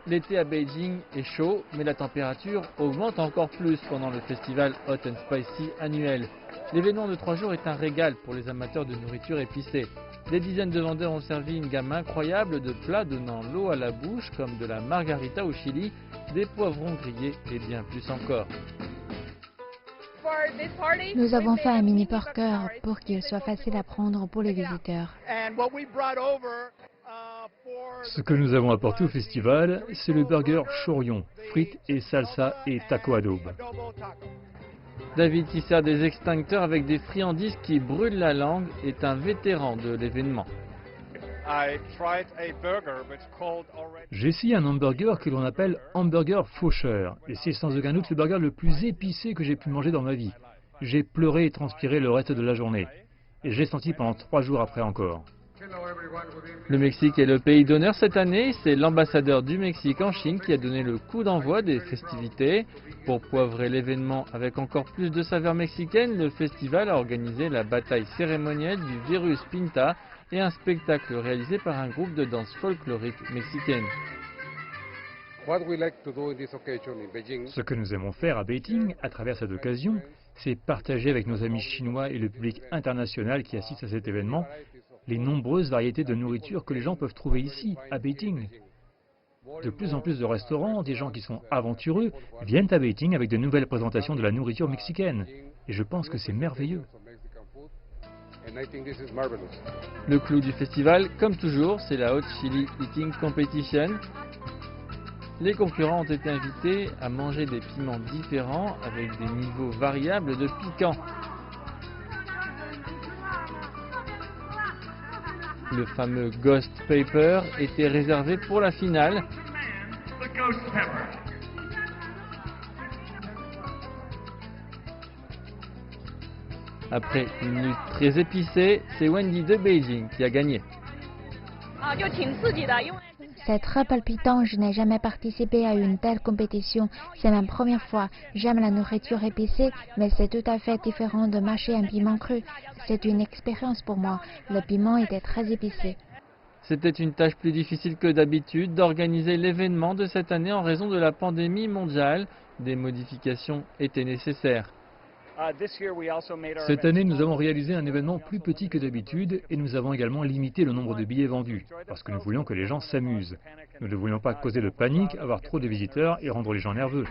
L'été à Beijing est chaud, mais la température augmente encore plus pendant le festival Hot and Spicy annuel. L'événement de 3 jours est un régal pour les amateurs de nourriture épicée. Des dizaines de vendeurs ont servi une gamme incroyable de plats donnant l'eau à la bouche, comme de la margarita au chili, des poivrons grillés et bien plus encore. Nous avons fait un mini burger pour qu'il soit facile à prendre pour les visiteurs. Ce que nous avons apporté au festival, c'est le burger chorion, frites et salsa et taco adobe. David qui sert des extincteurs avec des friandises qui brûlent la langue est un vétéran de l'événement. J'ai essayé un hamburger que l'on appelle hamburger faucheur, et c'est sans aucun doute le burger le plus épicé que j'ai pu manger dans ma vie. J'ai pleuré et transpiré le reste de la journée, et j'ai senti pendant 3 jours après encore. Le Mexique est le pays d'honneur cette année, c'est l'ambassadeur du Mexique en Chine qui a donné le coup d'envoi des festivités. Pour poivrer l'événement avec encore plus de saveurs mexicaines, le festival a organisé la bataille cérémonielle du virus Pinta et un spectacle réalisé par un groupe de danse folklorique mexicaine. Ce que nous aimons faire à Beijing, à travers cette occasion, c'est partager avec nos amis chinois et le public international qui assiste à cet événement les nombreuses variétés de nourriture que les gens peuvent trouver ici, à Beijing. De plus en plus de restaurants, des gens qui sont aventureux, viennent à Beijing avec de nouvelles présentations de la nourriture mexicaine. Et je pense que c'est merveilleux. Le clou du festival, comme toujours, c'est la Hot Chili Eating Competition. Les concurrents ont été invités à manger des piments différents avec des niveaux variables de piquant. Le fameux Ghost Pepper était réservé pour la finale. Après une lutte très épicée, c'est Wendy de Beijing qui a gagné. C'est très palpitant, je n'ai jamais participé à une telle compétition. C'est ma première fois. J'aime la nourriture épicée, mais c'est tout à fait différent de mâcher un piment cru. C'est une expérience pour moi. Le piment était très épicé. C'était une tâche plus difficile que d'habitude d'organiser l'événement de cette année en raison de la pandémie mondiale. Des modifications étaient nécessaires. Cette année, nous avons réalisé un événement plus petit que d'habitude et nous avons également limité le nombre de billets vendus, parce que nous voulions que les gens s'amusent. Nous ne voulions pas causer de panique, avoir trop de visiteurs et rendre les gens nerveux.